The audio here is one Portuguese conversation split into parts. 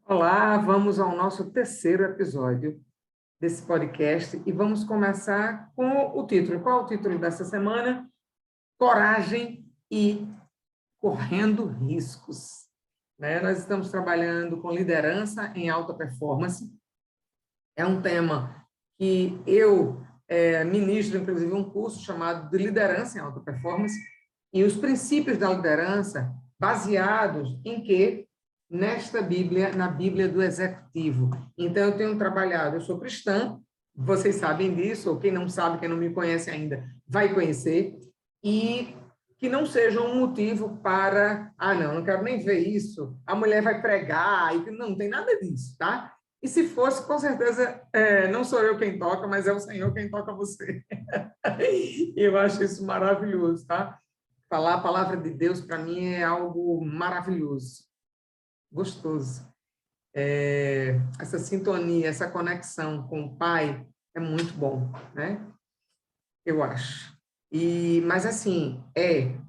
Olá, vamos ao nosso terceiro episódio desse podcast e vamos começar com o título. Qual é o título dessa semana? Coragem e correndo riscos. Nós estamos trabalhando com liderança em alta performance. É um tema que eu ministro, inclusive, um curso chamado de Liderança em Alta Performance, e os princípios da liderança baseados em quê? Nesta Bíblia, na Bíblia do Executivo. Então, eu tenho trabalhado, eu sou cristã, vocês sabem disso, ou quem não sabe, quem não me conhece ainda, vai conhecer, e que não seja um motivo para, não quero nem ver isso, a mulher vai pregar, e não tem nada disso, tá? E se fosse, com certeza, não sou eu quem toca, mas é o Senhor quem toca você. Eu acho isso maravilhoso, tá? Falar a palavra de Deus, para mim, é algo maravilhoso, gostoso. Essa sintonia, essa conexão com o Pai é muito bom, né? Eu acho. Mas, assim,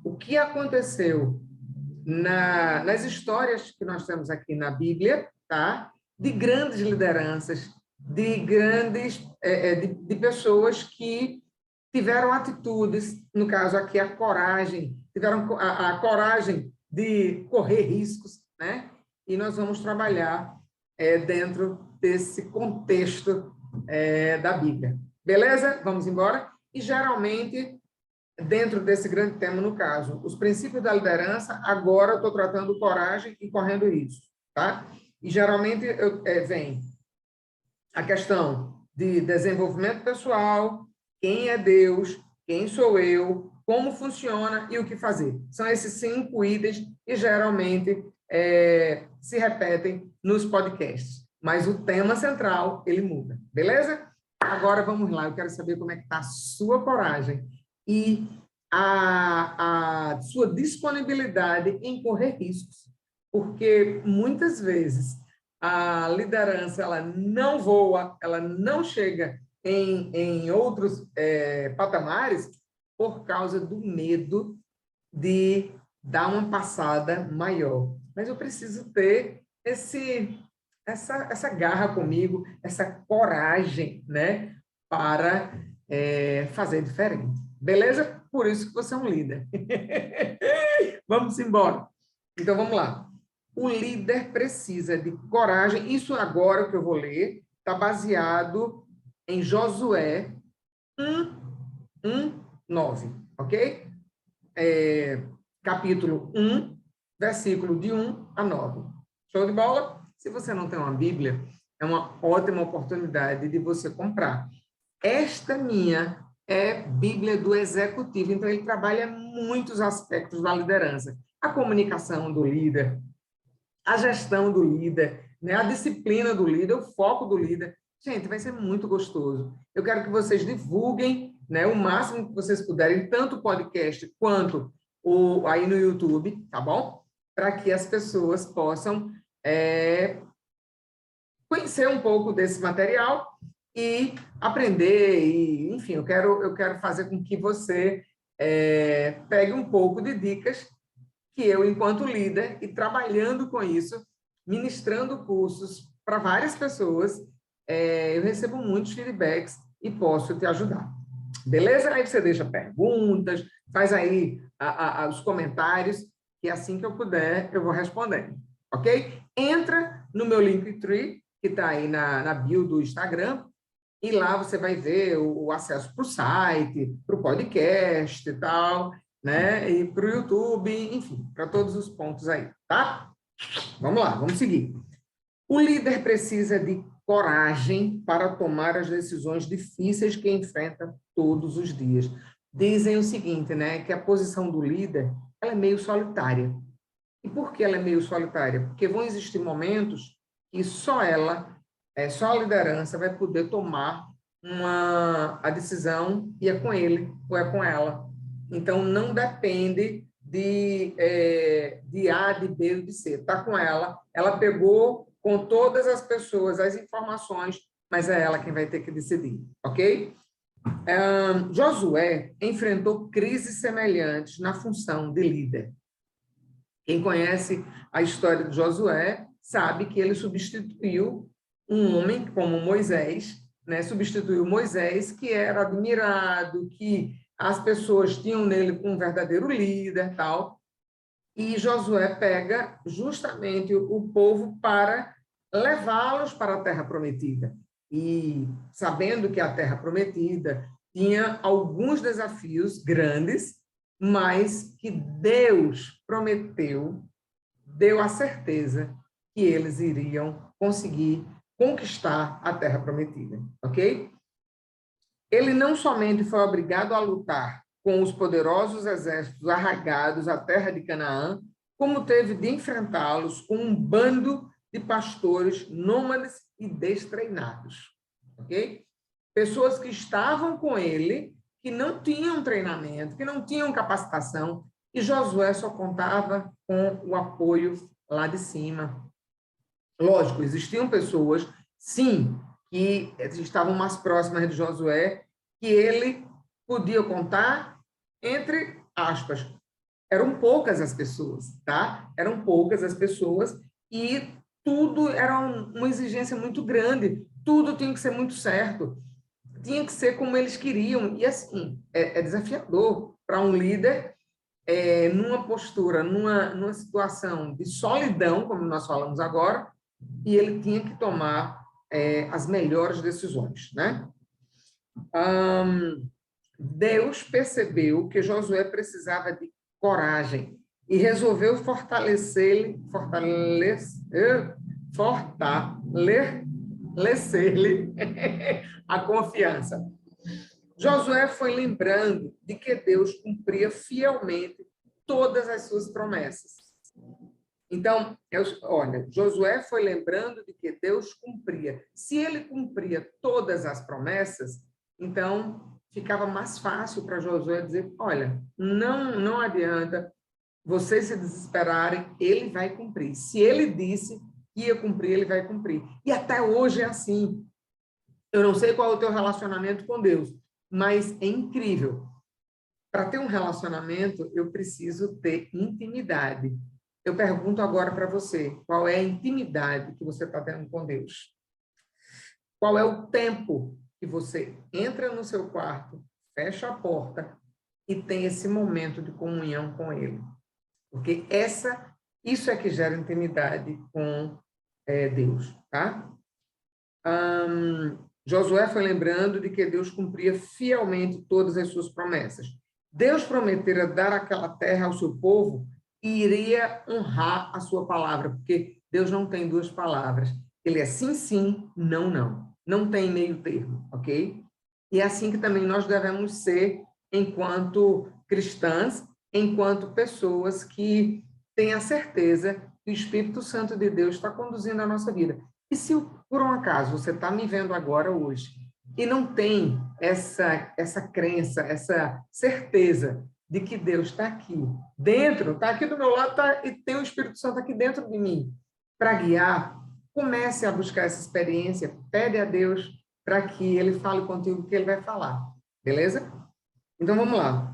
o que aconteceu nas histórias que nós temos aqui na Bíblia, tá? De grandes lideranças, de grandes de pessoas que tiveram atitudes, no caso aqui a coragem, tiveram a coragem de correr riscos, né? E nós vamos trabalhar dentro desse contexto da Bíblia. Beleza? Vamos embora? E geralmente dentro desse grande tema, no caso, os princípios da liderança, agora eu estou tratando coragem e correndo risco, tá? E geralmente vem a questão de desenvolvimento pessoal, quem é Deus, quem sou eu, como funciona e o que fazer. São esses 5 itens que geralmente se repetem nos podcasts. Mas o tema central, ele muda, beleza? Agora vamos lá, eu quero saber como é que está a sua coragem e a sua disponibilidade em correr riscos. Porque muitas vezes a liderança ela não voa, ela não chega em outros patamares por causa do medo de dar uma passada maior. Mas eu preciso ter essa garra comigo, essa coragem, né, para fazer diferente. Beleza? Por isso que você é um líder. Vamos embora. Então, vamos lá. O líder precisa de coragem. Isso agora que eu vou ler está baseado em Josué 1:9, ok? Capítulo 1, versículo de 1 a 9. Show de bola? Se você não tem uma Bíblia, é uma ótima oportunidade de você comprar. Esta minha é Bíblia do Executivo, então ele trabalha muitos aspectos da liderança. A comunicação do líder, a gestão do líder, né? A disciplina do líder, o foco do líder. Gente, vai ser muito gostoso. Eu quero que vocês divulguem, né, o máximo que vocês puderem, tanto o podcast quanto aí no YouTube, tá bom? Para que as pessoas possam conhecer um pouco desse material e aprender. E, enfim, eu quero fazer com que você pegue um pouco de dicas que eu, enquanto líder, e trabalhando com isso, ministrando cursos para várias pessoas, eu recebo muitos feedbacks e posso te ajudar. Beleza? Aí você deixa perguntas, faz aí os comentários, que assim que eu puder, eu vou respondendo. Ok? Entra no meu Linktree, que está aí na bio do Instagram, e lá você vai ver o acesso para o site, para o podcast e tal, né? E para o YouTube, enfim, para todos os pontos aí, tá? Vamos lá, vamos seguir. O líder precisa de coragem para tomar as decisões difíceis que enfrenta todos os dias. Dizem o seguinte, né? Que a posição do líder ela é meio solitária. E por que ela é meio solitária? Porque vão existir momentos que só só a liderança vai poder tomar a decisão e é com ele ou é com ela. Então, não depende de A, de B ou de C. Está com ela, ela pegou com todas as pessoas as informações, mas é ela quem vai ter que decidir, ok? Josué enfrentou crises semelhantes na função de líder. Quem conhece a história de Josué sabe que ele substituiu um homem como Moisés, né? Substituiu Moisés, que era admirado, que as pessoas tinham nele um verdadeiro líder, tal. E Josué pega justamente o povo para levá-los para a Terra Prometida. E sabendo que a Terra Prometida tinha alguns desafios grandes, mas que Deus prometeu, deu a certeza que eles iriam conseguir conquistar a Terra Prometida, ok? Ele não somente foi obrigado a lutar com os poderosos exércitos arraigados à terra de Canaã, como teve de enfrentá-los com um bando de pastores nômades e destreinados, ok? Pessoas que estavam com ele, que não tinham treinamento, que não tinham capacitação, e Josué só contava com o apoio lá de cima. Lógico, existiam pessoas, sim, que estavam mais próximas de Josué, que ele podia contar, entre aspas. Eram poucas as pessoas, tá? Eram poucas as pessoas e tudo era uma exigência muito grande, tudo tinha que ser muito certo, tinha que ser como eles queriam. E assim, é desafiador para um líder, numa postura, numa situação de solidão, como nós falamos agora, e ele tinha que tomar as melhores decisões, né? Deus percebeu que Josué precisava de coragem e resolveu fortalecer-lhe a confiança. Josué foi lembrando de que Deus cumpria fielmente todas as suas promessas. Então, olha, Josué foi lembrando de que Deus cumpria. Se ele cumpria todas as promessas, então ficava mais fácil para Josué dizer, olha, não adianta vocês se desesperarem, ele vai cumprir. Se ele disse que ia cumprir, ele vai cumprir. E até hoje é assim. Eu não sei qual é o teu relacionamento com Deus, mas é incrível. Para ter um relacionamento, eu preciso ter intimidade. Eu pergunto agora para você, qual é a intimidade que você está tendo com Deus? Qual é o tempo que você entra no seu quarto, fecha a porta e tem esse momento de comunhão com Ele? Porque isso é que gera intimidade com Deus, tá? Josué foi lembrando de que Deus cumpria fielmente todas as suas promessas. Deus prometera dar aquela terra ao seu povo e iria honrar a sua palavra, porque Deus não tem duas palavras. Ele é sim, sim, não, não. Não tem meio termo, ok? E é assim que também nós devemos ser enquanto cristãs, enquanto pessoas que têm a certeza que o Espírito Santo de Deus está conduzindo a nossa vida. E se, por um acaso, você está me vendo agora hoje e não tem essa crença, essa certeza de que Deus está aqui dentro, está aqui do meu lado e tem o Espírito Santo aqui dentro de mim para guiar, comece a buscar essa experiência, pede a Deus para que Ele fale contigo o que Ele vai falar, beleza? Então, vamos lá.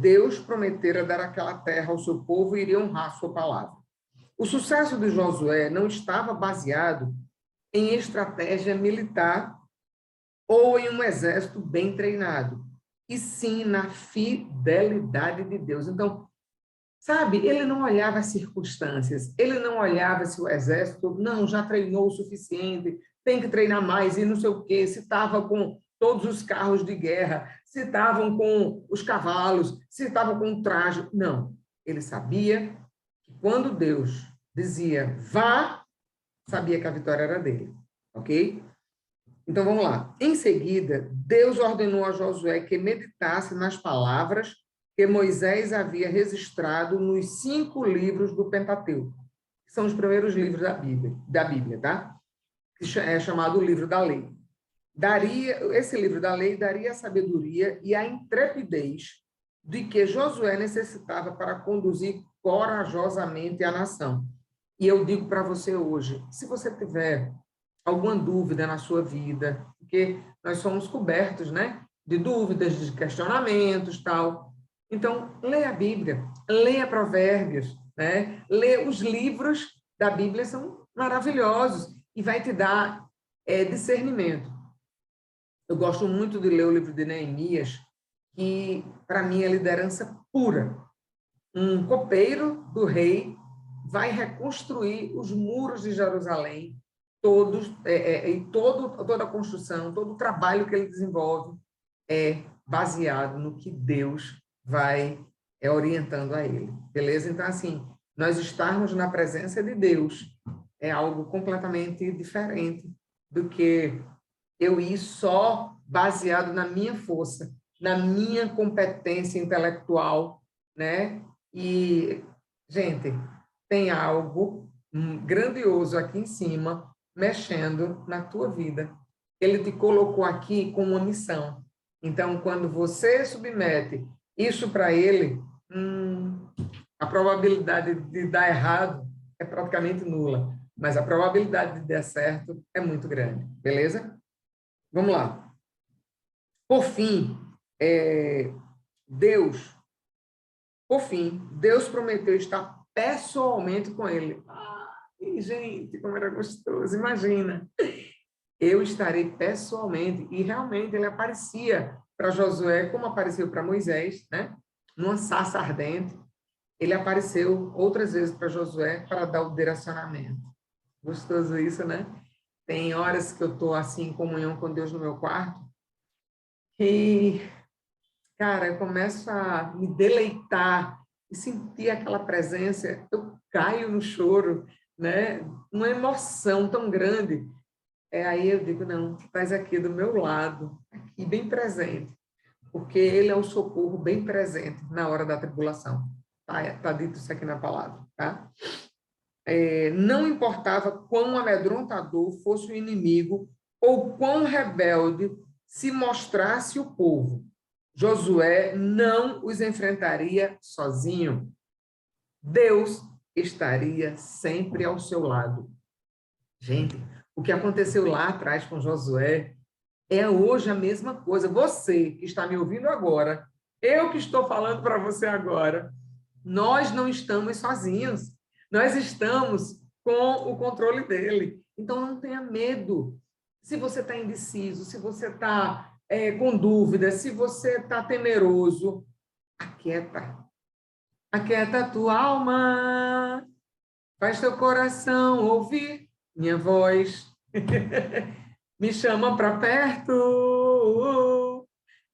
Deus prometera dar aquela terra ao seu povo e iria honrar a sua palavra. O sucesso de Josué não estava baseado em estratégia militar ou em um exército bem treinado, e sim na fidelidade de Deus. Então, sabe, ele não olhava as circunstâncias, ele não olhava se o exército não já treinou o suficiente, tem que treinar mais e não sei o quê, se estava com todos os carros de guerra, se estavam com os cavalos, se estavam com o traje. Não, ele sabia que quando Deus dizia vá, sabia que a vitória era dele, ok? Então, vamos lá. Em seguida, Deus ordenou a Josué que meditasse nas palavras que Moisés havia registrado nos 5 livros do Pentateuco, que são os primeiros livros da Bíblia, tá? Que é chamado o livro da lei. Esse livro da lei daria a sabedoria e a intrepidez de que Josué necessitava para conduzir corajosamente a nação. E eu digo para você hoje, se você tiver alguma dúvida na sua vida, porque nós somos cobertos, né, de dúvidas, de questionamentos, tal. Então, leia a Bíblia, leia Provérbios, né? Leia os livros da Bíblia são maravilhosos e vai te dar discernimento. Eu gosto muito de ler o livro de Neemias, que, para mim, é liderança pura. Um copeiro do rei vai reconstruir os muros de Jerusalém, toda a construção, todo o trabalho que ele desenvolve é baseado no que Deus vai orientando a ele, beleza? Então, assim, nós estarmos na presença de Deus é algo completamente diferente do que eu ir só baseado na minha força, na minha competência intelectual, né? E, gente, tem algo grandioso aqui em cima, mexendo na tua vida. Ele te colocou aqui com uma missão. Então, quando você submete isso para ele, a probabilidade de dar errado é praticamente nula, mas a probabilidade de dar certo é muito grande, beleza? Vamos lá. Por fim, Deus prometeu estar pessoalmente com ele. Ai, gente, como era gostoso, imagina. Eu estarei pessoalmente, e realmente ele aparecia para Josué, como apareceu para Moisés, né? Numa sarça ardente. Ele apareceu outras vezes para Josué para dar o direcionamento. Gostoso isso, né? Tem horas que eu estou assim em comunhão com Deus no meu quarto e, cara, eu começo a me deleitar e sentir aquela presença, eu caio no choro, né? Uma emoção tão grande. Aí eu digo, não, tu estás aqui do meu lado, aqui bem presente, porque ele é o socorro bem presente na hora da tribulação. Tá dito isso aqui na palavra, tá? Não importava quão amedrontador fosse o inimigo ou quão rebelde se mostrasse o povo, Josué não os enfrentaria sozinho. Deus estaria sempre ao seu lado. Gente, o que aconteceu lá atrás com Josué é hoje a mesma coisa. Você que está me ouvindo agora, eu que estou falando para você agora, nós não estamos sozinhos. Nós estamos com o controle dele. Então, não tenha medo. Se você está indeciso, se você está com dúvida, se você está temeroso, aquieta. Aquieta a tua alma. Faz teu coração ouvir minha voz. Me chama para perto.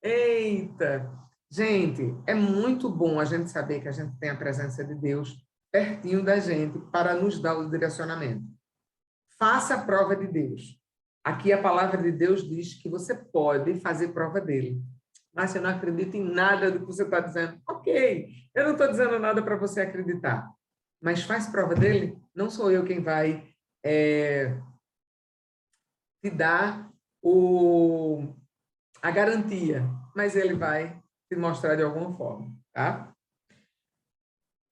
Eita! Gente, é muito bom a gente saber que a gente tem a presença de Deus pertinho da gente para nos dar o direcionamento. Faça a prova de Deus. Aqui a palavra de Deus diz que você pode fazer prova dele. Mas você não acredita em nada do que você está dizendo. Ok, eu não estou dizendo nada para você acreditar. Mas faz prova dele. Não sou eu quem vai te dar a garantia, mas ele vai te mostrar de alguma forma, tá?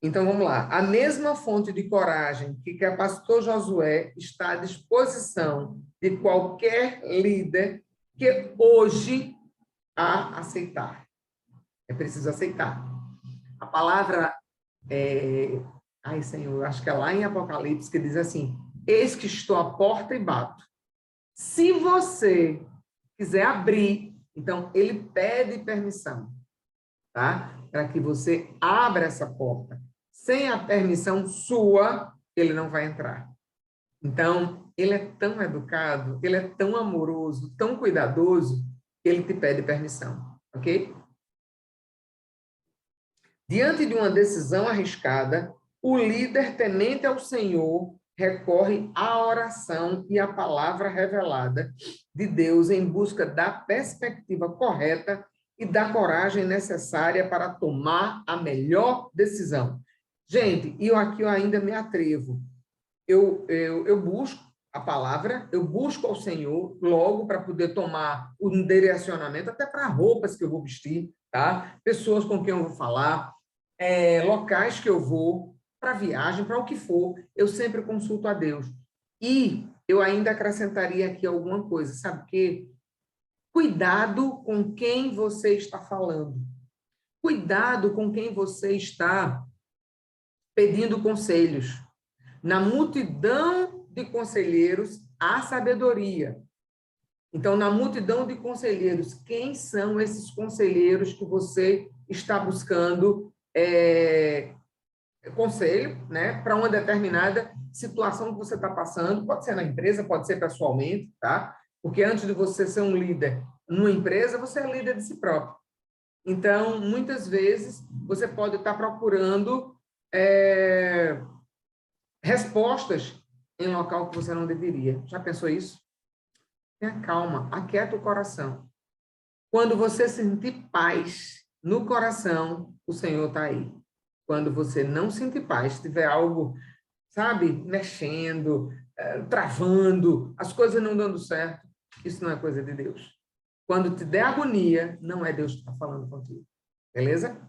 Então, vamos lá. A mesma fonte de coragem que capacitou Josué está à disposição de qualquer líder que hoje a aceitar. É preciso aceitar. A palavra, ai, Senhor, acho que é lá em Apocalipse que diz assim, eis que estou à porta e bato. Se você quiser abrir, então ele pede permissão, tá? Para que você abra essa porta. Sem a permissão sua, ele não vai entrar. Então, ele é tão educado, ele é tão amoroso, tão cuidadoso, que ele te pede permissão, ok? Diante de uma decisão arriscada, o líder temente ao Senhor recorre à oração e à palavra revelada de Deus em busca da perspectiva correta e da coragem necessária para tomar a melhor decisão. Gente, eu ainda me atrevo. Eu busco a palavra, eu busco ao Senhor logo para poder tomar um direcionamento, até para roupas que eu vou vestir, tá? Pessoas com quem eu vou falar, locais que eu vou, para viagem, para o que for, eu sempre consulto a Deus. E eu ainda acrescentaria aqui alguma coisa, sabe o quê? Cuidado com quem você está falando. Cuidado com quem você está pedindo conselhos. Na multidão de conselheiros, há sabedoria. Então, na multidão de conselheiros, quem são esses conselheiros que você está buscando conselho, né, para uma determinada situação que você está passando? Pode ser na empresa, pode ser pessoalmente, tá? Porque antes de você ser um líder numa empresa, você é líder de si próprio. Então, muitas vezes, você pode estar procurando respostas em local que você não deveria. Já pensou isso? Tenha calma, aquieta o coração. Quando você sentir paz no coração, o Senhor está aí. Quando você não sentir paz, tiver algo, sabe, mexendo, travando, as coisas não dando certo, isso não é coisa de Deus. Quando te der agonia, não é Deus que está falando contigo. Beleza?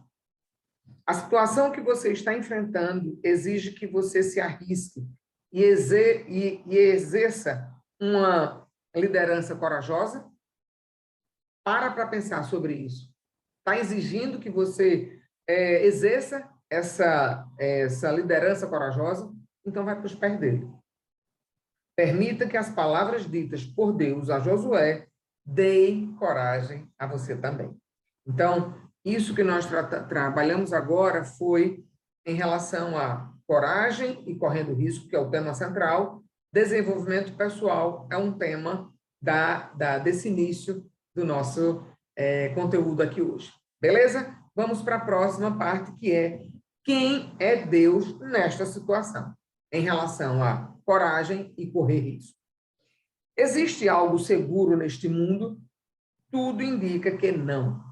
A situação que você está enfrentando exige que você se arrisque e exerça uma liderança corajosa. Para pensar sobre isso. Está exigindo que você exerça essa liderança corajosa, então vai para os pés dele. Permita que as palavras ditas por Deus a Josué deem coragem a você também. Então, isso que nós trabalhamos agora foi em relação a coragem e correndo risco, que é o tema central. Desenvolvimento pessoal é um tema desse início do nosso conteúdo aqui hoje. Beleza? Vamos para a próxima parte, que é quem é Deus nesta situação, em relação a coragem e correr risco. Existe algo seguro neste mundo? Tudo indica que não.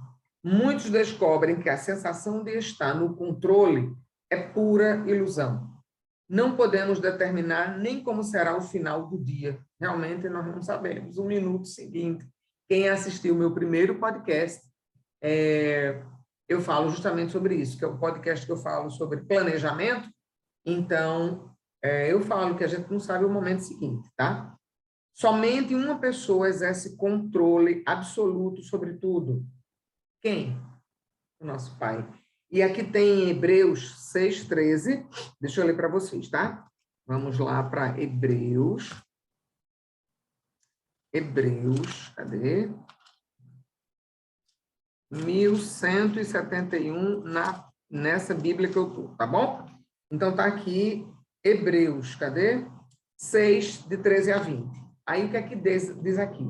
Muitos descobrem que a sensação de estar no controle é pura ilusão. Não podemos determinar nem como será o final do dia. Realmente, nós não sabemos. O minuto seguinte. Quem assistiu o meu primeiro podcast, eu falo justamente sobre isso, que é o podcast que eu falo sobre planejamento. Então, eu falo que a gente não sabe o momento seguinte, tá? Somente uma pessoa exerce controle absoluto sobre tudo. Quem? O nosso Pai. E aqui tem Hebreus 6,13. Deixa eu ler para vocês, tá? Vamos lá para Hebreus. Cadê? 1171 nessa Bíblia que eu estou, tá bom? Então, tá aqui Hebreus, cadê? 6, de 13 a 20. Aí, o que é que diz aqui?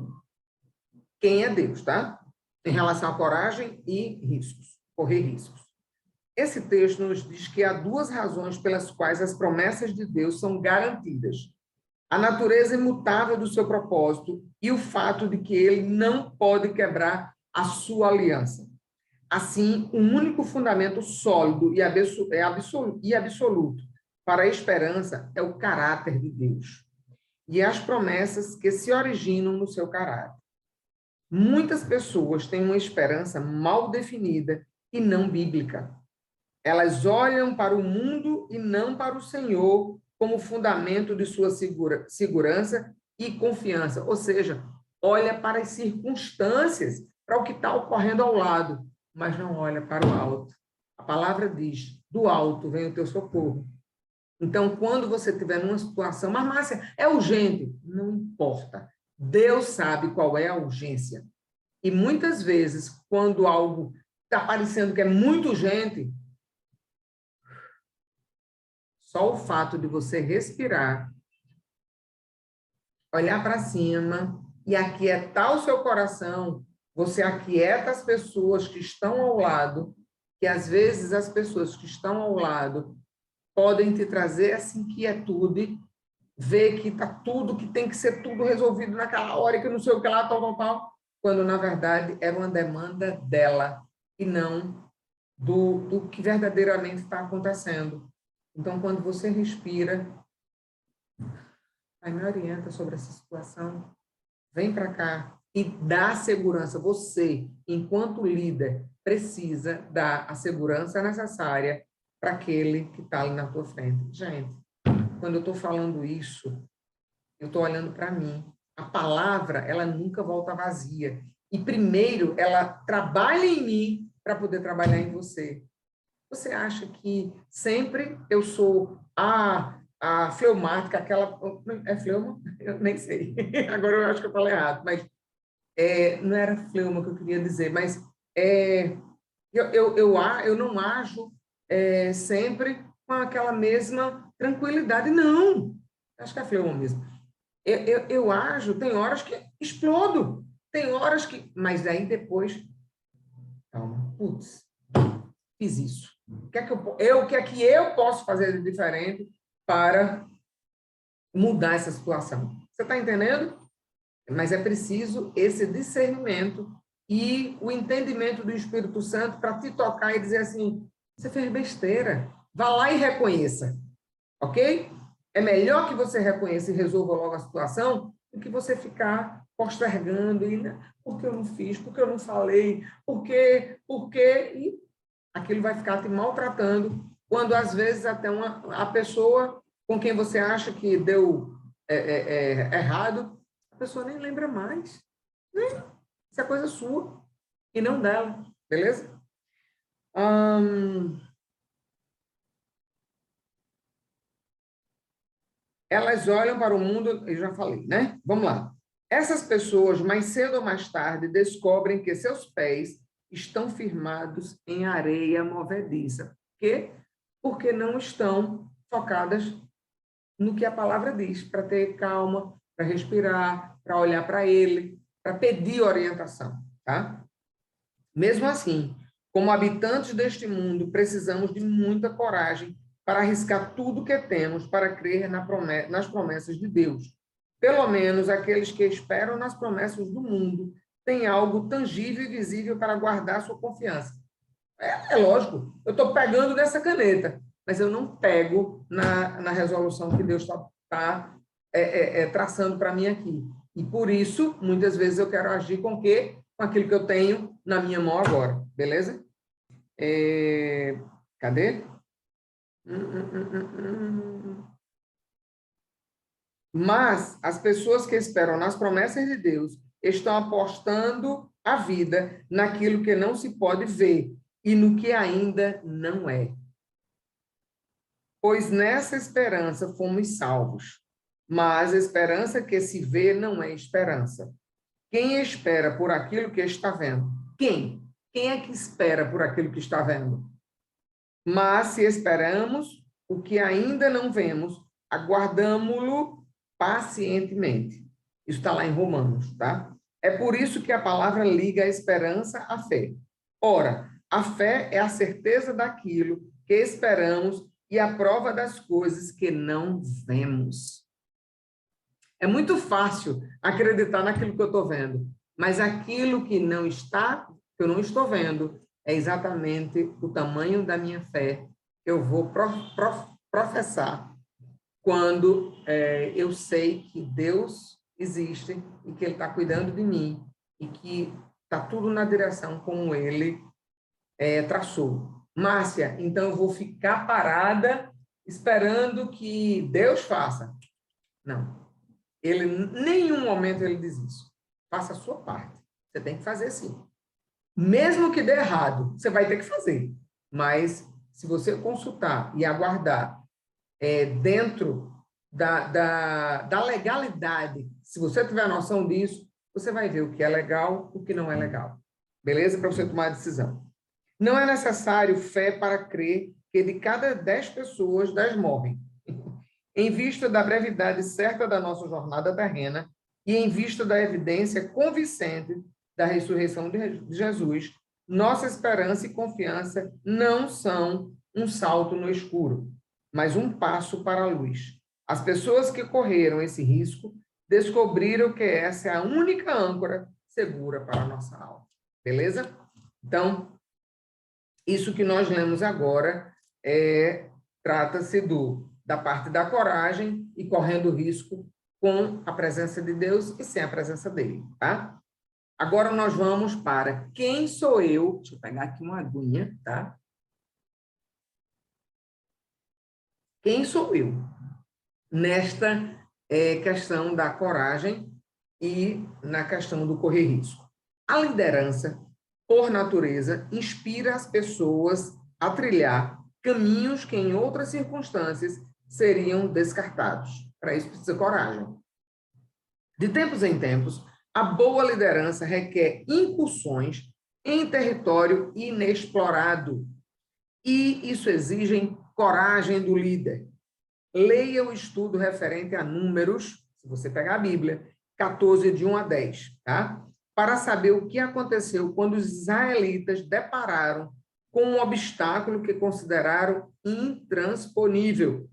Quem é Deus, tá? Em relação à coragem e riscos, correr riscos. Esse texto nos diz que há duas razões pelas quais as promessas de Deus são garantidas. A natureza imutável do seu propósito e o fato de que ele não pode quebrar a sua aliança. Assim, um único fundamento sólido e absoluto para a esperança é o caráter de Deus e as promessas que se originam no seu caráter. Muitas pessoas têm uma esperança mal definida e não bíblica. Elas olham para o mundo e não para o Senhor como fundamento de sua segurança e confiança. Ou seja, olha para as circunstâncias, para o que está ocorrendo ao lado, mas não olha para o alto. A palavra diz, do alto vem o teu socorro. Então, quando você estiver numa situação, mas Márcia, é urgente. Não importa. Deus sabe qual é a urgência. E muitas vezes, quando algo está parecendo que é muito urgente, só o fato de você respirar, olhar para cima e aquietar o seu coração, você aquieta as pessoas que estão ao lado, que às vezes as pessoas que estão ao lado podem te trazer essa inquietude, ver que está tudo, que tem que ser tudo resolvido naquela hora, que não sei o que lá, tal, quando, na verdade, era uma demanda dela e não do que verdadeiramente está acontecendo. Então, quando você respira, aí me orienta sobre essa situação, vem para cá e dá segurança. Você, enquanto líder, precisa dar a segurança necessária para aquele que está ali na tua frente. Gente, quando eu estou falando isso, eu estou olhando para mim. A palavra, ela nunca volta vazia. E primeiro, ela trabalha em mim para poder trabalhar em você. Você acha que sempre eu sou a fleumática, aquela... É fleuma? Eu nem sei. Agora eu acho que eu falei errado, mas não era fleuma que eu queria dizer, mas eu não ajo sempre com aquela mesma tranquilidade. Não, acho que é fleuma mesmo. Eu ajo, tem horas que explodo, tem horas que... Mas aí depois, calma, putz, fiz isso. O que é que eu posso fazer de diferente para mudar essa situação? Você está entendendo? Mas é preciso esse discernimento e o entendimento do Espírito Santo para te tocar e dizer assim, você fez besteira, vá lá e reconheça, ok? É melhor que você reconheça e resolva logo a situação do que você ficar postergando e porque eu não fiz, porque eu não falei, porque, e aquilo vai ficar te maltratando, quando às vezes até a pessoa com quem você acha que deu errado, a pessoa nem lembra mais. Isso é coisa sua e não dela, beleza? Elas olham para o mundo, eu já falei, né? Vamos lá. Essas pessoas, mais cedo ou mais tarde, descobrem que seus pés estão firmados em areia movediça. Por quê? Porque não estão focadas no que a palavra diz, para ter calma, para respirar, para olhar para ele, para pedir orientação, tá? Mesmo assim, como habitantes deste mundo, precisamos de muita coragem para arriscar tudo que temos para crer nas promessas de Deus. Pelo menos aqueles que esperam nas promessas do mundo têm algo tangível e visível para guardar sua confiança. É lógico, eu estou pegando dessa caneta, mas eu não pego na resolução que Deus está traçando para mim aqui. E por isso, muitas vezes eu quero agir com o quê? Com aquilo que eu tenho na minha mão agora, beleza? Cadê? Mas as pessoas que esperam nas promessas de Deus estão apostando a vida naquilo que não se pode ver e no que ainda não é. Pois nessa esperança fomos salvos. Mas a esperança que se vê não é esperança. Quem espera por aquilo que está vendo? Quem? Quem é que espera por aquilo que está vendo? Mas se esperamos o que ainda não vemos, aguardamo-lo pacientemente. Isso está lá em Romanos, tá? É por isso que a palavra liga a esperança à fé. Ora, a fé é a certeza daquilo que esperamos e a prova das coisas que não vemos. É muito fácil acreditar naquilo que eu estou vendo, mas aquilo que não está, que eu não estou vendo, é exatamente o tamanho da minha fé que eu vou professar quando eu sei que Deus existe e que Ele está cuidando de mim e que está tudo na direção como Ele traçou. Márcia, então eu vou ficar parada esperando que Deus faça. Não. Ele, em nenhum momento ele diz isso. Faça a sua parte. Você tem que fazer sim. Mesmo que dê errado, você vai ter que fazer. Mas, se você consultar e aguardar dentro da legalidade, se você tiver noção disso, você vai ver o que é legal e o que não é legal. Beleza? Para você tomar a decisão. Não é necessário fé para crer que de cada 10 pessoas, 10 morrem. Em vista da brevidade certa da nossa jornada terrena e em vista da evidência convincente da ressurreição de Jesus, nossa esperança e confiança não são um salto no escuro, mas um passo para a luz. As pessoas que correram esse risco descobriram que essa é a única âncora segura para a nossa alma. Beleza? Então, isso que nós lemos agora trata-se da parte da coragem e correndo risco com a presença de Deus e sem a presença dele, tá? Agora nós vamos para quem sou eu? Deixa eu pegar aqui uma aguinha, tá? Quem sou eu? Nesta questão da coragem e na questão do correr risco. A liderança, por natureza, inspira as pessoas a trilhar caminhos que, em outras circunstâncias, seriam descartados. Para isso precisa coragem. De tempos em tempos, a boa liderança requer incursões em território inexplorado. E isso exige coragem do líder. Leia o estudo referente a Números, se você pegar a Bíblia, 14, de 1 a 10, tá? Para saber o que aconteceu quando os israelitas depararam com um obstáculo que consideraram intransponível.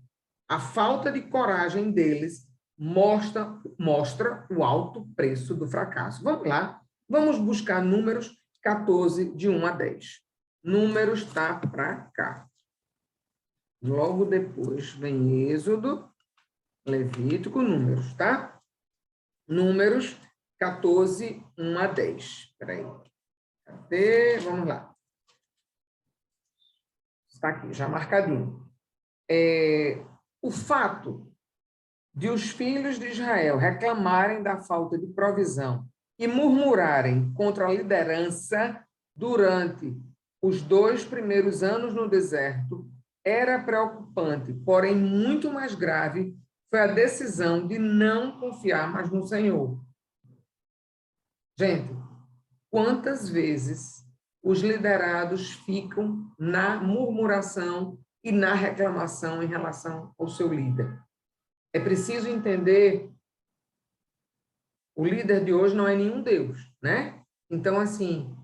A falta de coragem deles mostra o alto preço do fracasso. Vamos lá, vamos buscar Números 14, de 1 a 10. Números está para cá. Logo depois vem Êxodo, Levítico, Números, tá? Números 14, 1 a 10. Espera aí. Cadê? Vamos lá. Está aqui, já marcadinho. O fato de os filhos de Israel reclamarem da falta de provisão e murmurarem contra a liderança durante os 2 primeiros anos no deserto era preocupante, porém muito mais grave foi a decisão de não confiar mais no Senhor. Gente, quantas vezes os liderados ficam na murmuração e na reclamação em relação ao seu líder? É preciso entender, o líder de hoje não é nenhum Deus, né? Então, assim,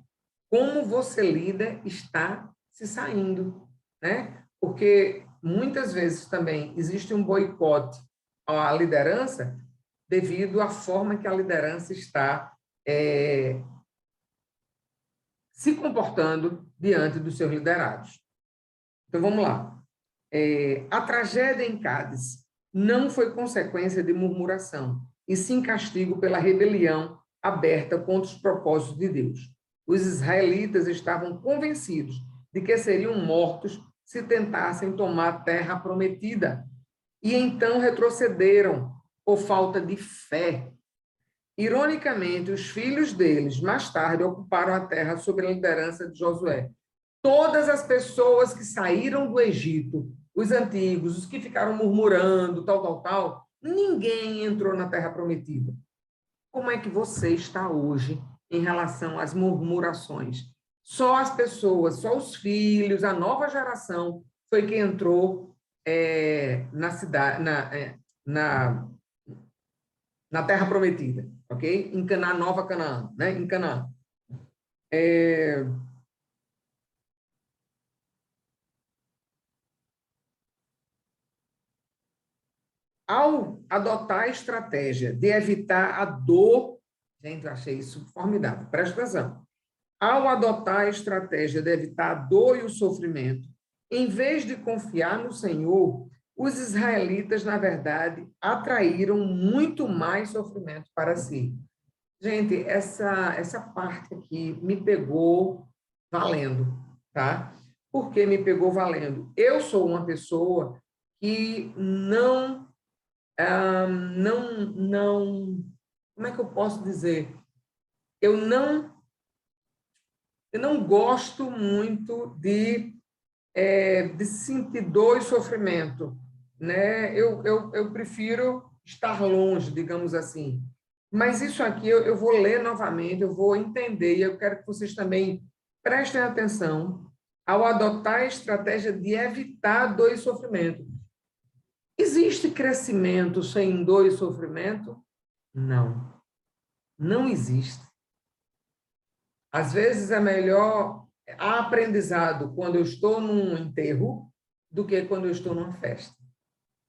como você lida está se saindo, né? Porque muitas vezes também existe um boicote à liderança devido à forma que a liderança está se comportando diante dos seus liderados. Então, vamos lá. A tragédia em Cádiz não foi consequência de murmuração, e sim castigo pela rebelião aberta contra os propósitos de Deus. Os israelitas estavam convencidos de que seriam mortos se tentassem tomar a terra prometida, e então retrocederam por falta de fé. Ironicamente, os filhos deles, mais tarde, ocuparam a terra sob a liderança de Josué. Todas as pessoas que saíram do Egito, os antigos, os que ficaram murmurando, tal, ninguém entrou na terra prometida. Como é que você está hoje em relação às murmurações? Só as pessoas, só os filhos, a nova geração foi que entrou na cidade, na terra prometida, ok? Em Canaã, Nova Canaã, né? Em Canaã. Ao adotar a estratégia de evitar a dor, gente, eu achei isso formidável, presta atenção. Ao adotar a estratégia de evitar a dor e o sofrimento, em vez de confiar no Senhor, os israelitas, na verdade, atraíram muito mais sofrimento para si. Gente, essa parte aqui me pegou valendo, tá? Por que me pegou valendo? Eu sou uma pessoa que como é que eu posso dizer? Eu não gosto muito de sentir dor e sofrimento, né? Eu prefiro estar longe, digamos assim. Mas isso aqui eu vou ler novamente, eu vou entender, e eu quero que vocês também prestem atenção ao adotar a estratégia de evitar dor e sofrimento. Existe crescimento sem dor e sofrimento? Não. Não existe. Às vezes é melhor aprendizado quando eu estou num enterro do que quando eu estou numa festa,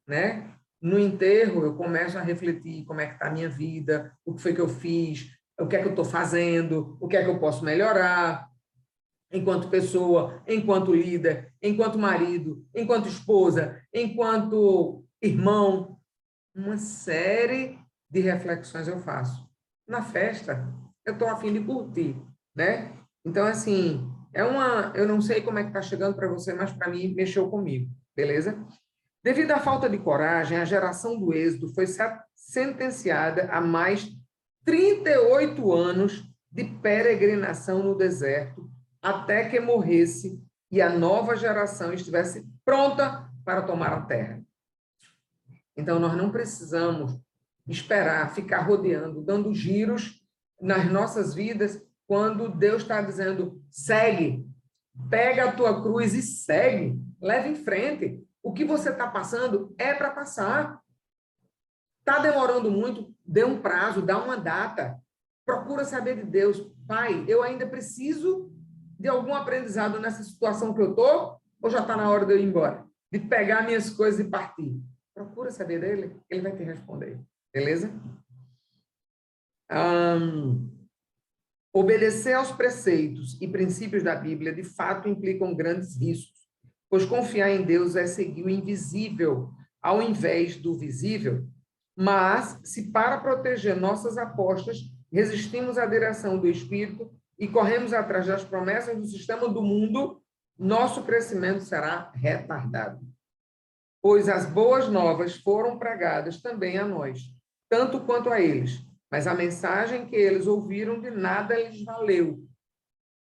né? No enterro, eu começo a refletir como é que está a minha vida, o que foi que eu fiz, o que é que eu estou fazendo, o que é que eu posso melhorar enquanto pessoa, enquanto líder, enquanto marido, enquanto esposa, enquanto irmão. Uma série de reflexões eu faço. Na festa, eu estou a fim de curtir, né? Então, assim, eu não sei como é que está chegando para você, mas para mim mexeu comigo, beleza? Devido à falta de coragem, a geração do Êxodo foi sentenciada a mais 38 anos de peregrinação no deserto, até que morresse e a nova geração estivesse pronta para tomar a terra. Então, nós não precisamos esperar, ficar rodeando, dando giros nas nossas vidas, quando Deus está dizendo, segue, pega a tua cruz e segue, leva em frente. O que você está passando é para passar. Está demorando muito, dê um prazo, dá uma data. Procura saber de Deus. Pai, eu ainda preciso de algum aprendizado nessa situação que eu estou, ou já está na hora de eu ir embora? De pegar minhas coisas e partir? Procura saber dele, ele vai te responder. Beleza? Obedecer aos preceitos e princípios da Bíblia, de fato, implicam grandes riscos, pois confiar em Deus é seguir o invisível ao invés do visível. Mas, se para proteger nossas apostas, resistimos à direção do Espírito e corremos atrás das promessas do sistema do mundo, nosso crescimento será retardado. Pois as boas novas foram pregadas também a nós, tanto quanto a eles, mas a mensagem que eles ouviram de nada lhes valeu,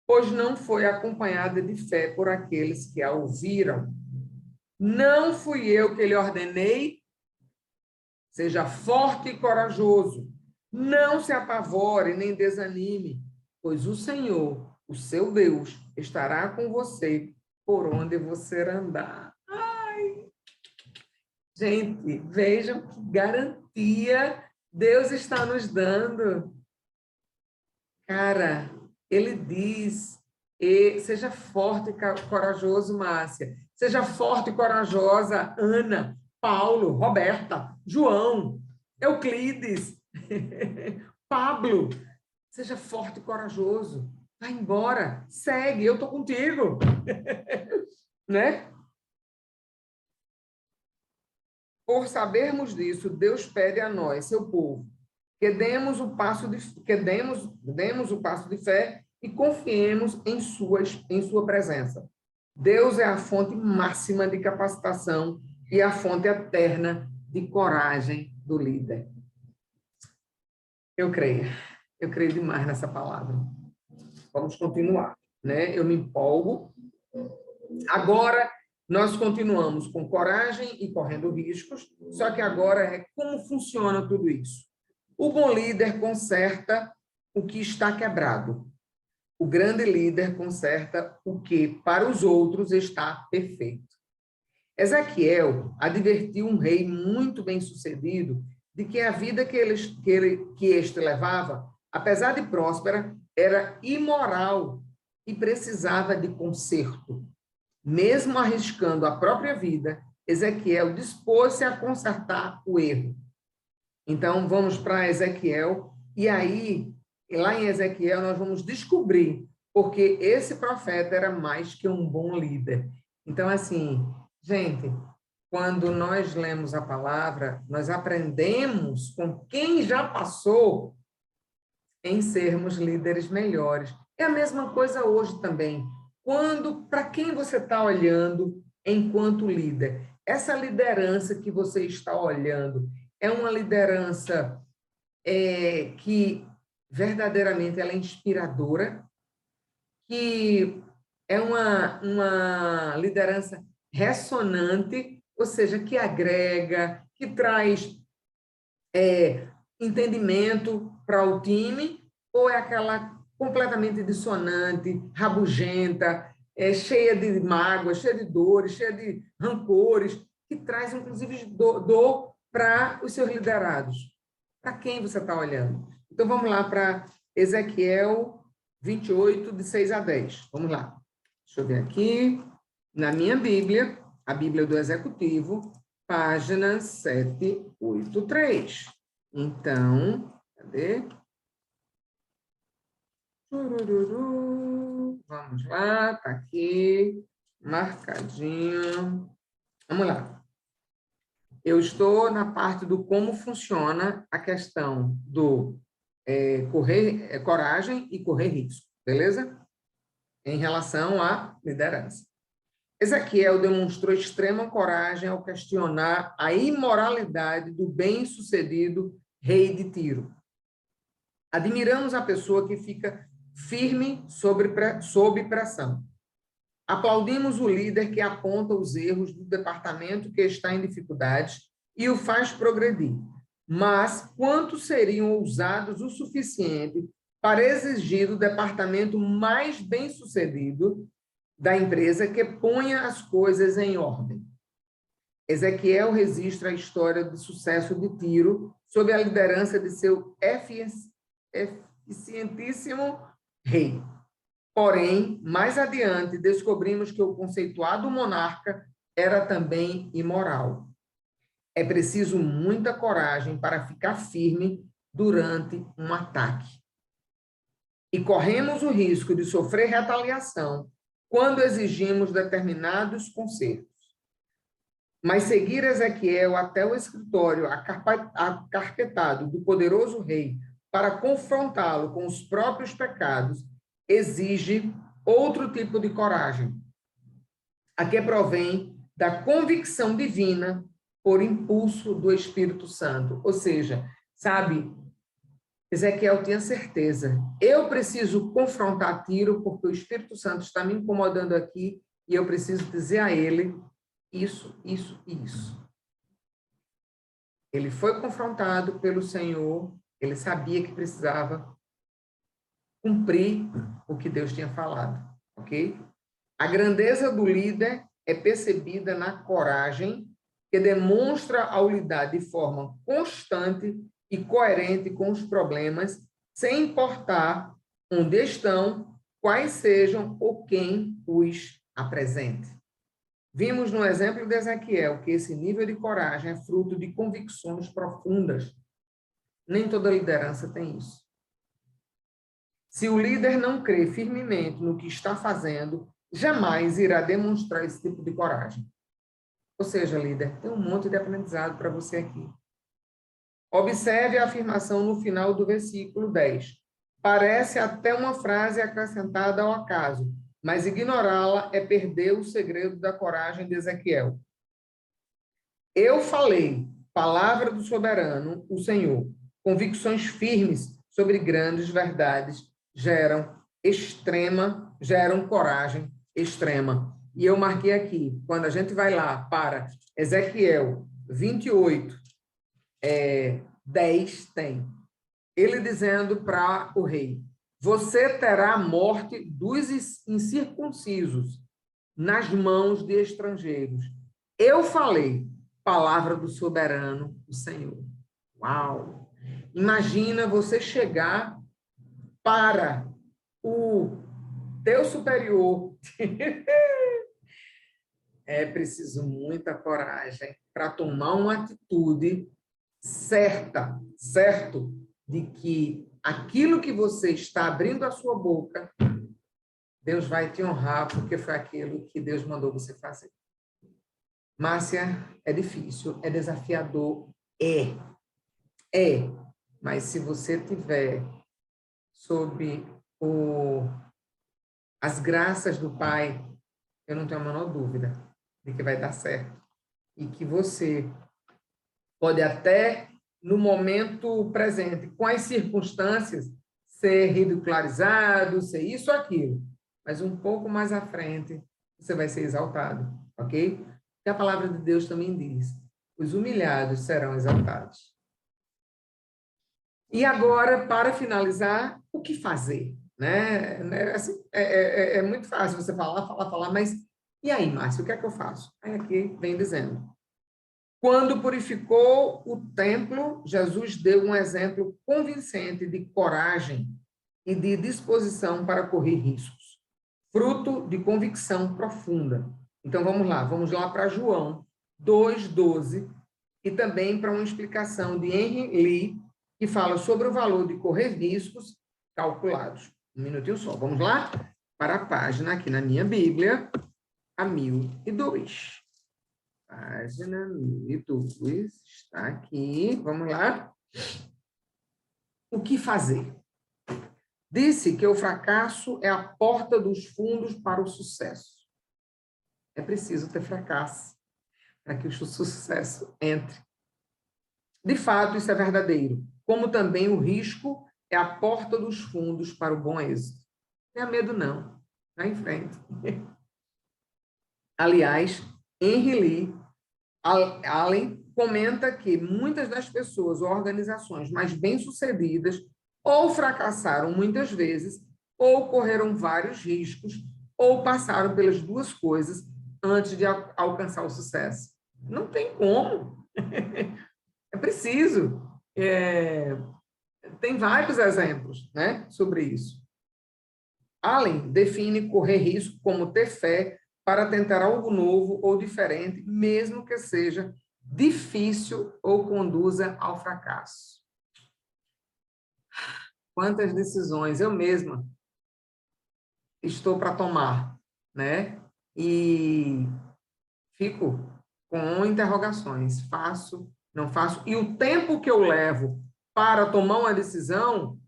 pois não foi acompanhada de fé por aqueles que a ouviram. Não fui eu que lhe ordenei, seja forte e corajoso, não se apavore nem desanime, pois o Senhor, o seu Deus, estará com você por onde você andar. Ai! Gente, vejam que garantia Deus está nos dando. Cara, ele diz, seja forte e corajoso, Márcia. Seja forte e corajosa, Ana, Paulo, Roberta, João, Euclides, Pablo. Seja forte e corajoso. Vai embora, segue, eu estou contigo. Né? Por sabermos disso, Deus pede a nós, seu povo, que demos o passo de fé e confiemos em sua presença. Deus é a fonte máxima de capacitação e a fonte eterna de coragem do líder. Eu creio demais nessa palavra. Vamos continuar, né? Eu me empolgo. Agora, nós continuamos com coragem e correndo riscos, só que agora é como funciona tudo isso. O bom líder conserta o que está quebrado. O grande líder conserta o que, para os outros, está perfeito. Ezequiel advertiu um rei muito bem-sucedido de que a vida que este levava, apesar de próspera, era imoral e precisava de conserto. Mesmo arriscando a própria vida, Ezequiel dispôs-se a consertar o erro. Então, vamos para Ezequiel, e aí, lá em Ezequiel, nós vamos descobrir porque esse profeta era mais que um bom líder. Então, assim, gente, quando nós lemos a palavra, nós aprendemos com quem já passou em sermos líderes melhores. É a mesma coisa hoje também. Para quem você está olhando enquanto líder? Essa liderança que você está olhando é uma liderança que verdadeiramente ela é inspiradora, que é uma liderança ressonante, ou seja, que agrega, que traz entendimento para o time, ou é aquela completamente dissonante, rabugenta, cheia de mágoas, cheia de dores, cheia de rancores, que traz, inclusive, dor para os seus liderados? Para quem você está olhando? Então, vamos lá para Ezequiel 28, de 6 a 10. Vamos lá. Deixa eu ver aqui. Na minha Bíblia, a Bíblia do Executivo, página 783. Então, cadê? Vamos lá, está aqui, marcadinho. Vamos lá. Eu estou na parte do como funciona a questão do coragem e correr risco, beleza? Em relação à liderança. Ezequiel demonstrou extrema coragem ao questionar a imoralidade do bem-sucedido rei de Tiro. Admiramos a pessoa que fica firme sob pressão. Aplaudimos o líder que aponta os erros do departamento que está em dificuldades e o faz progredir. Mas quantos seriam ousados o suficiente para exigir do departamento mais bem-sucedido da empresa que ponha as coisas em ordem? Ezequiel registra a história do sucesso de Tiro sob a liderança de seu eficientíssimo rei. Porém, mais adiante, descobrimos que o conceituado monarca era também imoral. É preciso muita coragem para ficar firme durante um ataque. E corremos o risco de sofrer retaliação quando exigimos determinados consertos. Mas seguir Ezequiel até o escritório acarpetado do poderoso rei para confrontá-lo com os próprios pecados exige outro tipo de coragem, a que provém da convicção divina por impulso do Espírito Santo. Ou seja, sabe, Ezequiel tinha certeza, eu preciso confrontar Tiro porque o Espírito Santo está me incomodando aqui e eu preciso dizer a ele isso, isso e isso. Ele foi confrontado pelo Senhor, ele sabia que precisava cumprir o que Deus tinha falado, ok? A grandeza do líder é percebida na coragem que demonstra ao lidar de forma constante e coerente com os problemas, sem importar onde estão, quais sejam ou quem os apresente. Vimos no exemplo de Ezequiel que esse nível de coragem é fruto de convicções profundas. Nem toda liderança tem isso. Se o líder não crê firmemente no que está fazendo, jamais irá demonstrar esse tipo de coragem. Ou seja, líder, tem um monte de aprendizado para você aqui. Observe a afirmação no final do versículo 10. Parece até uma frase acrescentada ao acaso, mas ignorá-la é perder o segredo da coragem de Ezequiel. Eu falei, palavra do soberano, o Senhor, convicções firmes sobre grandes verdades geram coragem extrema. E eu marquei aqui, quando a gente vai lá para Ezequiel 28, 10, tem ele dizendo para o rei: você terá a morte dos incircuncisos nas mãos de estrangeiros. Eu falei, palavra do soberano, o Senhor. Uau! Imagina você chegar para o teu superior. É preciso muita coragem para tomar uma atitude certo, de que aquilo que você está abrindo a sua boca, Deus vai te honrar, porque foi aquilo que Deus mandou você fazer. Márcia, é difícil, é desafiador, mas se você tiver sob as graças do Pai, eu não tenho a menor dúvida de que vai dar certo. E que você pode até, no momento presente, com as circunstâncias, ser ridicularizado, ser isso ou aquilo. Mas um pouco mais à frente, você vai ser exaltado, ok? Porque a palavra de Deus também diz, os humilhados serão exaltados. E agora, para finalizar, o que fazer? Né? Assim, é muito fácil você falar, mas e aí, Márcio, o que é que eu faço? Aí aqui vem dizendo. Quando purificou o templo, Jesus deu um exemplo convincente de coragem e de disposição para correr riscos, fruto de convicção profunda. Então, vamos lá para João 2,12, e também para uma explicação de Henry Lee, que fala sobre o valor de correr riscos calculados. Um minutinho só, vamos lá? Para a página aqui na minha Bíblia, a 1002. Página 1002, está aqui, vamos lá. O que fazer? Disse que o fracasso é a porta dos fundos para o sucesso. É preciso ter fracasso para que o sucesso entre. De fato, isso é verdadeiro, como também o risco é a porta dos fundos para o bom êxito. Não tenha medo, não. Vá em frente. Aliás, Henry Lee Allen comenta que muitas das pessoas ou organizações mais bem-sucedidas ou fracassaram muitas vezes, ou correram vários riscos, ou passaram pelas duas coisas antes de alcançar o sucesso. Não tem como. É preciso. Tem vários exemplos, né, sobre isso. Allen define correr risco como ter fé para tentar algo novo ou diferente, mesmo que seja difícil ou conduza ao fracasso. Quantas decisões eu mesma estou para tomar, né? E fico com interrogações, faço, não faço, e o tempo que eu levo para tomar uma decisão,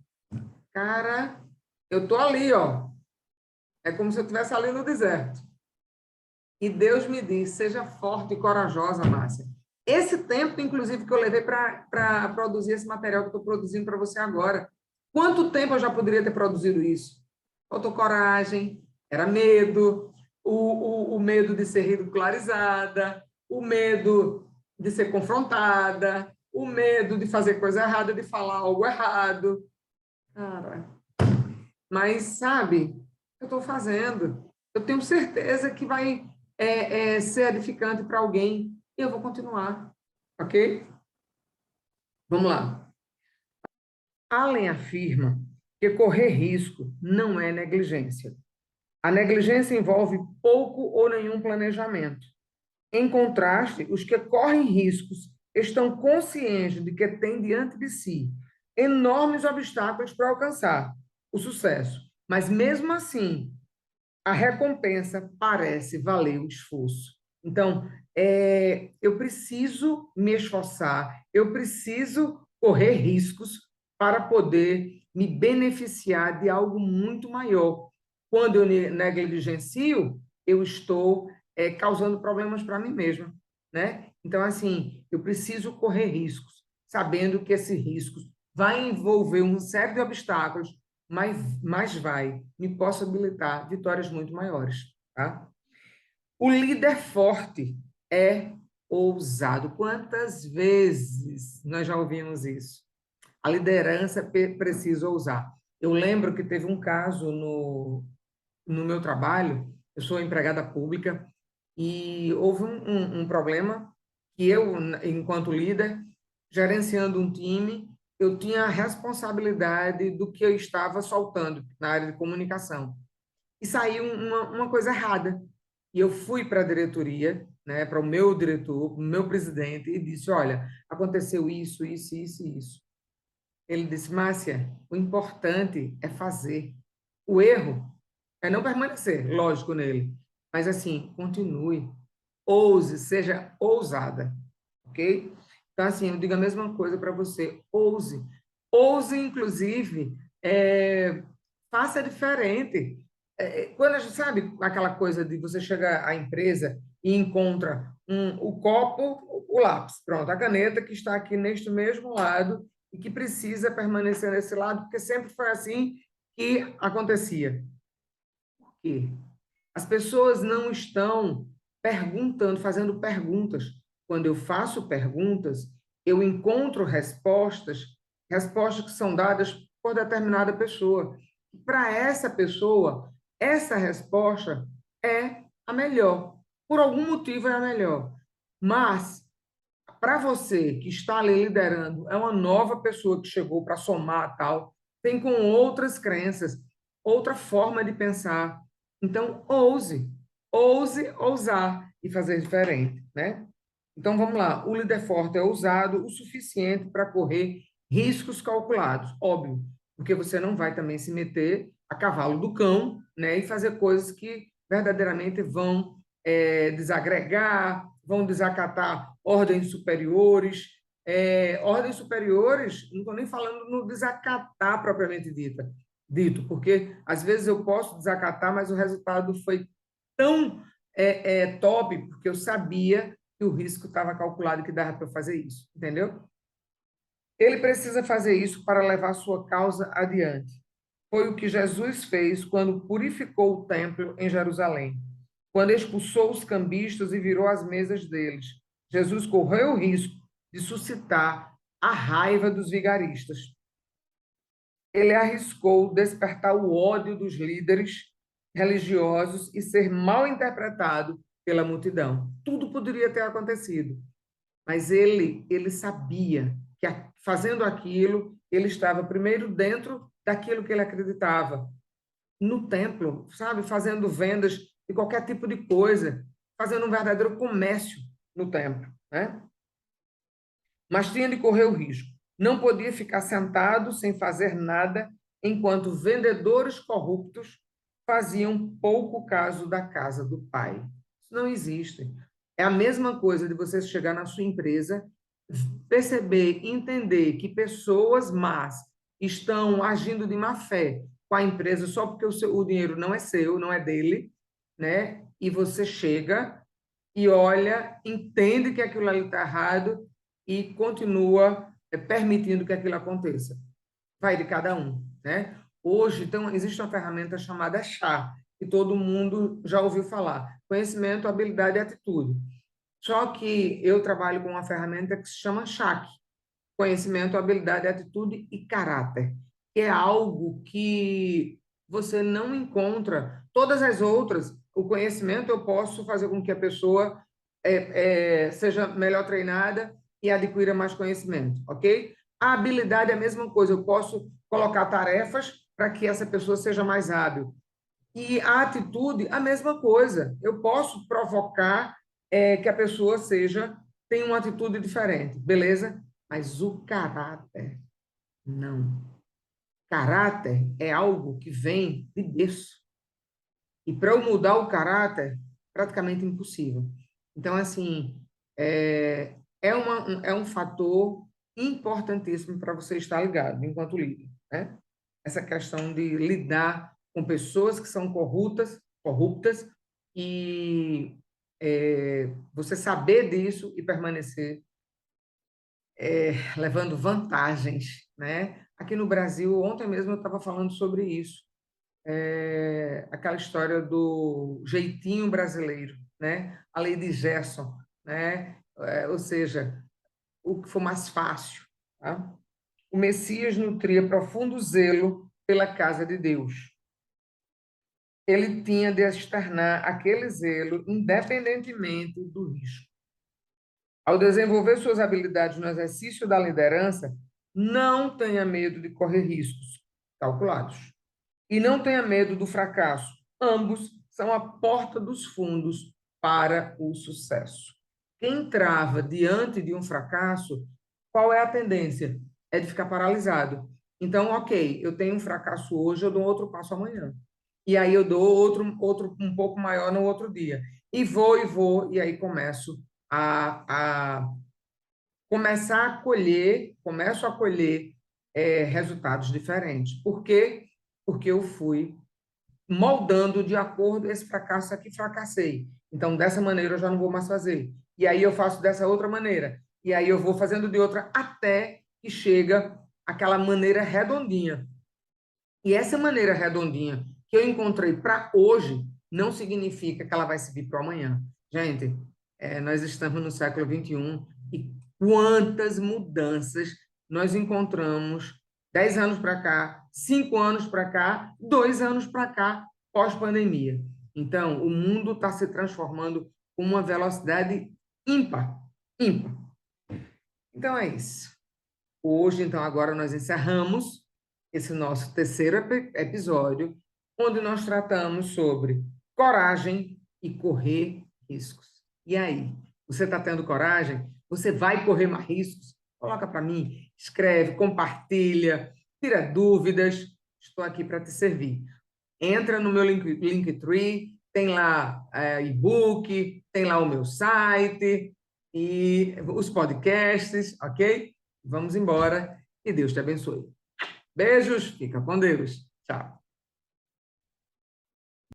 cara, eu tô ali, ó. É como se eu estivesse ali no deserto. E Deus me diz, seja forte e corajosa, Márcia. Esse tempo, inclusive, que eu levei para produzir esse material que eu estou produzindo para você agora, quanto tempo eu já poderia ter produzido isso? Faltou coragem, era medo, o medo de ser ridicularizada, o medo de ser confrontada, o medo de fazer coisa errada, de falar algo errado. Cara, mas, sabe, eu estou fazendo. Eu tenho certeza que vai ser edificante para alguém e eu vou continuar, ok? Vamos lá. Allen afirma que correr risco não é negligência. A negligência envolve pouco ou nenhum planejamento. Em contraste, os que correm riscos estão conscientes de que têm diante de si enormes obstáculos para alcançar o sucesso, mas mesmo assim, a recompensa parece valer o esforço. Então, eu preciso me esforçar, eu preciso correr riscos para poder me beneficiar de algo muito maior. Quando eu negligencio, eu estou causando problemas para mim mesma, né? Então, assim, eu preciso correr riscos, sabendo que esses riscos vai envolver um série de obstáculos, mas vai me possibilitar vitórias muito maiores, tá? O líder forte é ousado. Quantas vezes nós já ouvimos isso? A liderança precisa ousar. Eu lembro que teve um caso no meu trabalho, eu sou empregada pública, e houve um problema que eu, enquanto líder, gerenciando um time, eu tinha a responsabilidade do que eu estava soltando na área de comunicação. E saiu uma coisa errada. E eu fui para a diretoria, né, para o meu diretor, para o meu presidente, e disse, olha, aconteceu isso, isso, isso e isso. Ele disse, Márcia, o importante é fazer. O erro é não permanecer, lógico, nele. Mas, assim, continue. Ouse, seja ousada, ok? Então, assim, eu digo a mesma coisa para você. Ouse. Ouse, inclusive, faça diferente. Quando a gente sabe aquela coisa de você chegar à empresa e encontra o copo, o lápis, pronto, a caneta que está aqui neste mesmo lado e que precisa permanecer nesse lado, porque sempre foi assim que acontecia. Por quê? As pessoas não estão perguntando, fazendo perguntas. Quando eu faço perguntas, eu encontro respostas, respostas que são dadas por determinada pessoa. Para essa pessoa, essa resposta é a melhor. Por algum motivo é a melhor. Mas, para você que está ali liderando, é uma nova pessoa que chegou para somar tal, tem com outras crenças, outra forma de pensar. Então, ouse ousar e fazer diferente, né? Então, vamos lá. O líder forte é ousado o suficiente para correr riscos calculados, óbvio, porque você não vai também se meter a cavalo do cão, né? E fazer coisas que verdadeiramente vão desagregar, vão desacatar ordens superiores. Ordens superiores, não estou nem falando no desacatar propriamente dito, porque às vezes eu posso desacatar, mas o resultado foi tão top, porque eu sabia que o risco estava calculado e que dava para fazer isso, entendeu? Ele precisa fazer isso para levar sua causa adiante. Foi o que Jesus fez quando purificou o templo em Jerusalém, quando expulsou os cambistas e virou as mesas deles. Jesus correu o risco de suscitar a raiva dos vigaristas. Ele arriscou despertar o ódio dos líderes religiosos e ser mal interpretado pela multidão. Tudo poderia ter acontecido, mas ele sabia que fazendo aquilo, ele estava primeiro dentro daquilo que ele acreditava, no templo, sabe, fazendo vendas de qualquer tipo de coisa, fazendo um verdadeiro comércio no templo, né? Mas tinha de correr o risco. Não podia ficar sentado sem fazer nada enquanto vendedores corruptos faziam pouco caso da casa do pai. Isso não existe. É a mesma coisa de você chegar na sua empresa, perceber, entender que pessoas más estão agindo de má fé com a empresa só porque o dinheiro não é seu, não é dele, né? E você chega e olha, entende que aquilo ali está errado e continua permitindo que aquilo aconteça. Vai de cada um, né? Hoje, então, existe uma ferramenta chamada chá, que todo mundo já ouviu falar. Conhecimento, habilidade e atitude. Só que eu trabalho com uma ferramenta que se chama CHAC, conhecimento, habilidade, atitude e caráter, que é algo que você não encontra. Todas as outras, o conhecimento eu posso fazer com que a pessoa seja melhor treinada e adquira mais conhecimento, ok? A habilidade é a mesma coisa, eu posso colocar tarefas para que essa pessoa seja mais hábil. E a atitude, a mesma coisa, eu posso provocar que a pessoa tenha uma atitude diferente, beleza? Mas o caráter, não. Caráter é algo que vem de berço. E para eu mudar o caráter, praticamente impossível. Então, assim, é um fator importantíssimo para você estar ligado enquanto líder, né? Essa questão de lidar com pessoas que são corruptas e você saber disso e permanecer levando vantagens, né? Aqui no Brasil, ontem mesmo eu estava falando sobre isso, aquela história do jeitinho brasileiro, né? A lei de Gerson, né? Ou seja, o que for mais fácil, tá? O Messias nutria profundo zelo pela casa de Deus. Ele tinha de externar aquele zelo independentemente do risco. Ao desenvolver suas habilidades no exercício da liderança, não tenha medo de correr riscos calculados. E não tenha medo do fracasso. Ambos são a porta dos fundos para o sucesso. Quem trava diante de um fracasso, qual é a tendência? É de ficar paralisado. Então, ok, eu tenho um fracasso hoje, eu dou outro passo amanhã. E aí eu dou outro um pouco maior no outro dia. E vou, e aí começo a colher resultados diferentes. Por quê? Porque eu fui moldando de acordo esse fracasso aqui, fracassei. Então, dessa maneira eu já não vou mais fazer. E aí eu faço dessa outra maneira. E aí eu vou fazendo de outra até que chega aquela maneira redondinha. E essa maneira redondinha que eu encontrei para hoje não significa que ela vai servir para amanhã. Gente, nós estamos no século XXI e quantas mudanças nós encontramos 10 anos para cá, 5 anos para cá, 2 anos para cá, pós-pandemia. Então, o mundo está se transformando com uma velocidade ímpar, ímpar. Então, é isso. Hoje, então, agora nós encerramos esse nosso terceiro episódio, onde nós tratamos sobre coragem e correr riscos. E aí, você está tendo coragem? Você vai correr mais riscos? Coloca para mim, escreve, compartilha, tira dúvidas. Estou aqui para te servir. Entra no meu Linktree, tem lá e-book, tem lá o meu site e os podcasts, ok? Vamos embora e Deus te abençoe. Beijos, fica com Deus. Tchau.